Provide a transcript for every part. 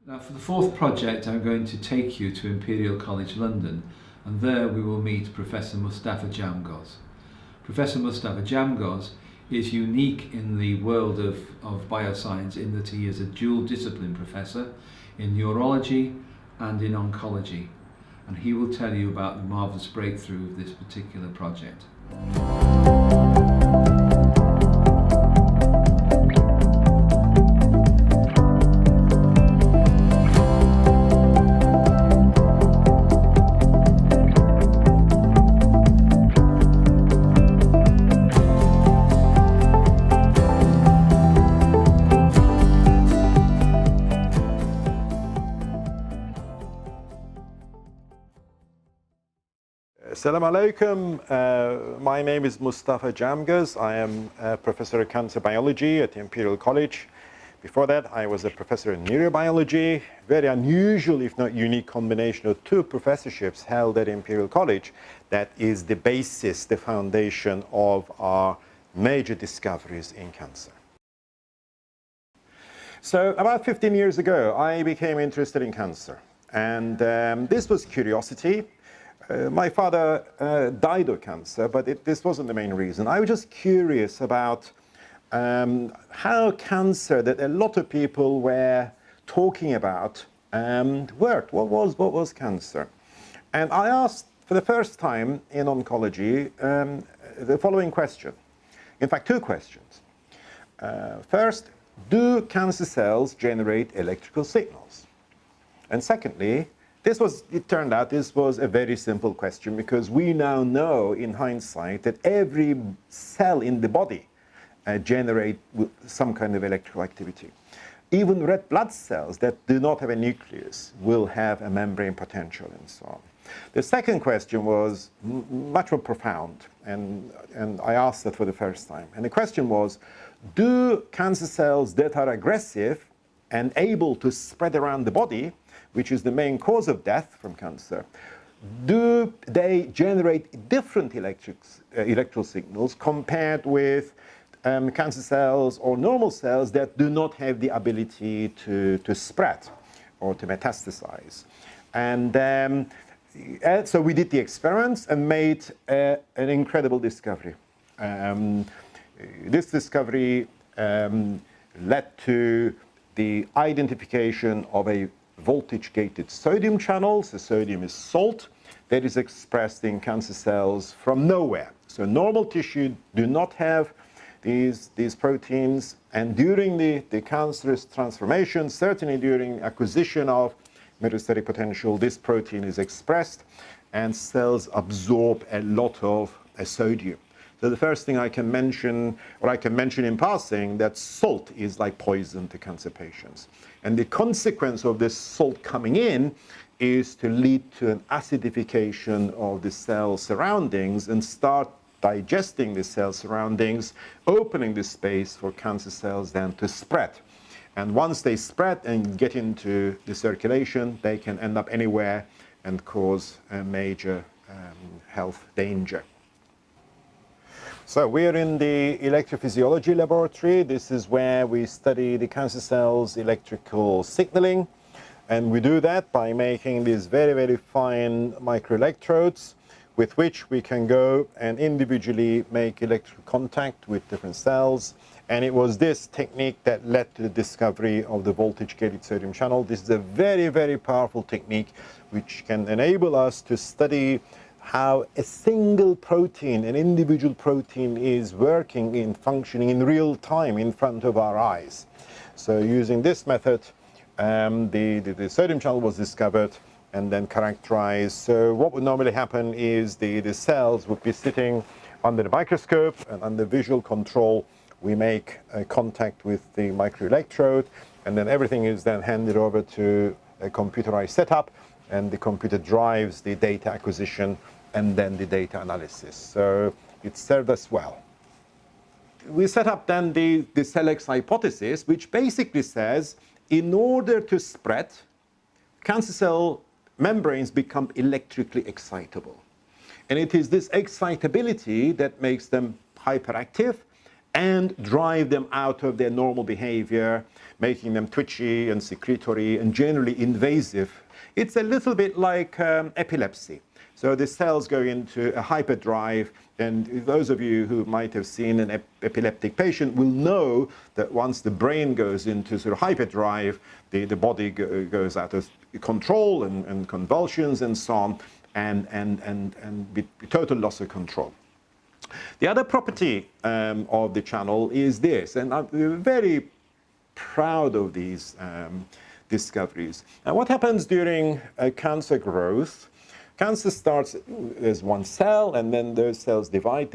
Now for the fourth project I'm going to take you to Imperial College London, and there we will meet Professor Mustafa Djamgoz. Professor Mustafa Djamgoz is unique in the world of bioscience in that he is a dual discipline professor in neurology and in oncology, and he will tell you about the marvellous breakthrough of this particular project. Assalamu alaikum. My name is Mustafa Djamgoz. I am a professor of cancer biology at Imperial College. Before that, I was a professor in neurobiology. Very unusual, if not unique, combination of two professorships held at Imperial College. That is the basis, the foundation of our major discoveries in cancer. So about 15 years ago, I became interested in cancer. And this was curiosity. My father died of cancer, but this wasn't the main reason. I was just curious about how cancer that a lot of people were talking about worked. What was cancer? And I asked for the first time in oncology the following question. In fact, two questions. First, do cancer cells generate electrical signals? And secondly, it turned out this was a very simple question, because we now know in hindsight that every cell in the body generate some kind of electrical activity. Even red blood cells that do not have a nucleus will have a membrane potential and so on. The second question was much more profound, and I asked that for the first time. And the question was, do cancer cells that are aggressive and able to spread around the body, which is the main cause of death from cancer, do they generate different electrical signals compared with cancer cells or normal cells that do not have the ability to spread or to metastasize? And so we did the experiments and made an incredible discovery. This discovery led to the identification of a voltage-gated sodium channel. So sodium is salt that is expressed in cancer cells from nowhere. So normal tissue do not have these proteins, and during the cancerous transformation, certainly during acquisition of metastatic potential, this protein is expressed and cells absorb a lot of sodium. So the first thing I can mention, or I can mention in passing, that salt is like poison to cancer patients. And the consequence of this salt coming in is to lead to an acidification of the cell surroundings and start digesting the cell surroundings, opening the space for cancer cells then to spread. And once they spread and get into the circulation, they can end up anywhere and cause a major health danger. So we're in the electrophysiology laboratory. This is where we study the cancer cells' electrical signaling. And we do that by making these very, very fine microelectrodes with which we can go and individually make electrical contact with different cells. And it was this technique that led to the discovery of the voltage-gated sodium channel. This is a very, very powerful technique which can enable us to study how a single protein, an individual protein, is working and functioning in real time in front of our eyes. So using this method, the sodium channel was discovered and then characterized. So what would normally happen is the cells would be sitting under the microscope, and under visual control we make contact with the microelectrode, and then everything is then handed over to a computerized setup, and the computer drives the data acquisition and then the data analysis. So it served us well. We set up then the celex hypothesis, which basically says in order to spread, cancer cell membranes become electrically excitable. And it is this excitability that makes them hyperactive and drive them out of their normal behavior, making them twitchy and secretory and generally invasive. It's a little bit like epilepsy. So the cells go into a hyperdrive, and those of you who might have seen an epileptic patient will know that once the brain goes into sort of hyperdrive, the body goes out of control and convulsions and so on, and be total loss of control. The other property of the channel is this, and I'm very proud of these discoveries. And what happens during cancer growth? Cancer starts as one cell, and then those cells divide.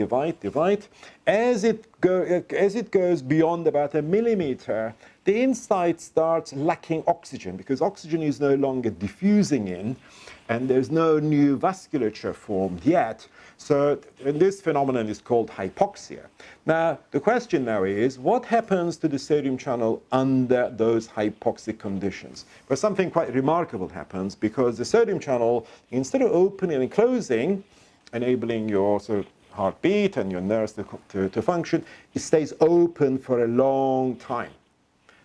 As it goes beyond about 1 millimeter, the inside starts lacking oxygen, because oxygen is no longer diffusing in, and there's no new vasculature formed yet. So this phenomenon is called hypoxia. Now, the question now is, what happens to the sodium channel under those hypoxic conditions? Well, something quite remarkable happens, because the sodium channel, instead of opening and closing, enabling your sort of heartbeat and your nerves to function, it stays open for a long time.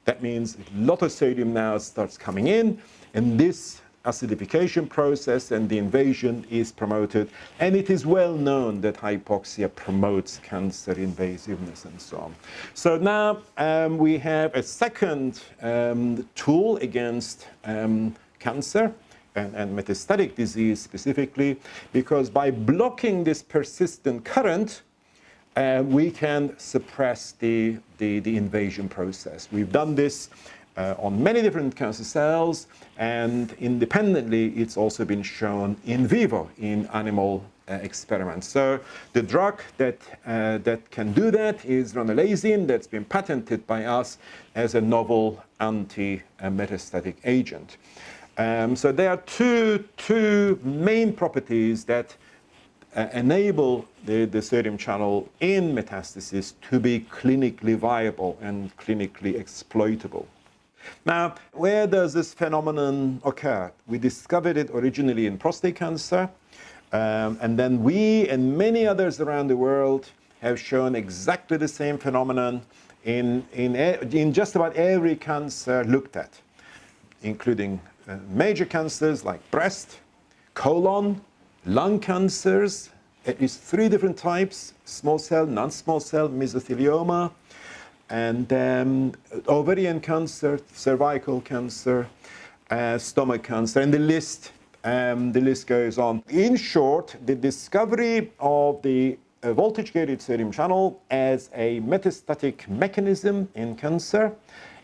That means a lot of sodium now starts coming in, and this acidification process and the invasion is promoted, and it is well known that hypoxia promotes cancer invasiveness and so on. So now we have a second tool against cancer and metastatic disease specifically, because by blocking this persistent current, we can suppress the invasion process. We've done this on many different cancer cells, and independently it's also been shown in vivo in animal experiments. So the drug that can do that is ranolazine, that's been patented by us as a novel anti-metastatic agent. So there are two main properties that enable the sodium channel in metastasis to be clinically viable and clinically exploitable. Now, where does this phenomenon occur? We discovered it originally in prostate cancer, and then we and many others around the world have shown exactly the same phenomenon in just about every cancer looked at, including major cancers like breast, colon, lung cancers, at least 3 different types: small cell, non-small cell, mesothelioma, and ovarian cancer, cervical cancer, stomach cancer, and the list goes on. In short, the discovery of the voltage-gated sodium channel as a metastatic mechanism in cancer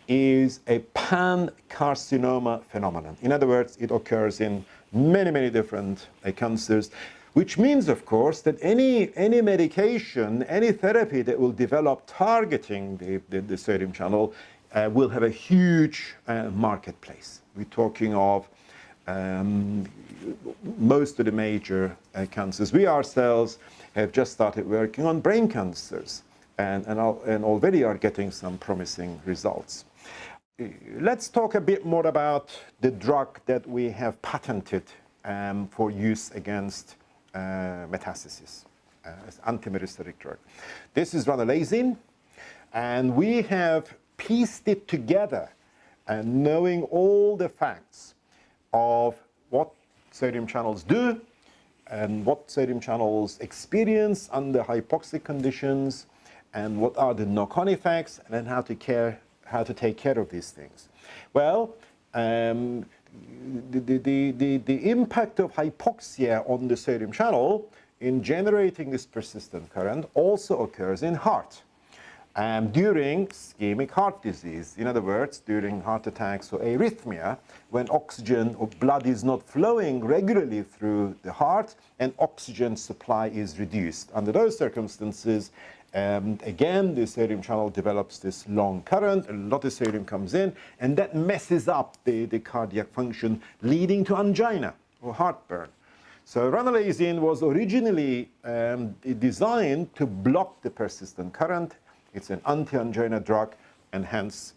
is a pan-carcinoma phenomenon. In other words, it occurs in many different cancers, which means, of course, that any medication, any therapy that will develop targeting the sodium channel will have a huge marketplace. We're talking of most of the major cancers. We ourselves have just started working on brain cancers, and already are getting some promising results. Let's talk a bit more about the drug that we have patented for use against metastasis, as anti-metastatic drug. This is ranolazine, and we have pieced it together, and knowing all the facts of what sodium channels do and what sodium channels experience under hypoxic conditions, and what are the knock-on effects, and then how to take care of these things. Well, the impact of hypoxia on the sodium channel in generating this persistent current also occurs in heart during ischemic heart disease. In other words, during heart attacks or arrhythmia, when oxygen or blood is not flowing regularly through the heart and oxygen supply is reduced. Under those circumstances, again, the sodium channel develops this long current, a lot of sodium comes in, and that messes up the cardiac function, leading to angina or heartburn. So ranolazine was originally designed to block the persistent current. It's an anti-angina drug, and hence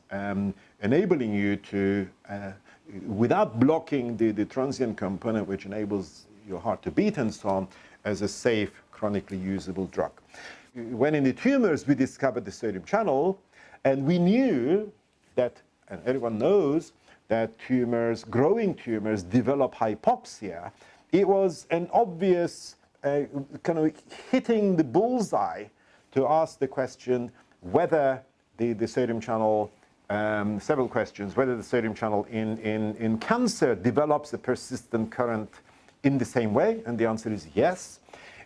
enabling you to, without blocking the transient component, which enables your heart to beat and so on, as a safe, chronically usable drug. when in the tumors we discovered the sodium channel, and we knew that, and everyone knows, that growing tumors develop hypoxia, it was an obvious kind of hitting the bullseye to ask the question whether the sodium channel, several questions, whether the sodium channel in cancer develops a persistent current in the same way, and the answer is yes.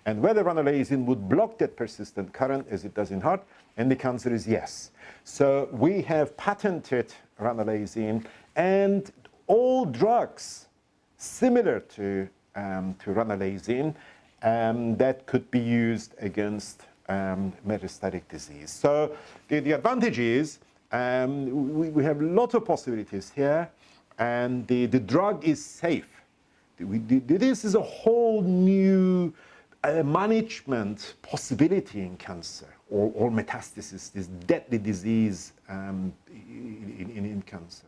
And whether ranolazine would block that persistent current as it does in heart, and the answer is yes. So we have patented ranolazine, and all drugs similar to ranolazine that could be used against metastatic disease. So the advantage is we have a lot of possibilities here, and the drug is safe. This is a whole new management possibility in cancer or metastasis, this deadly disease in cancer.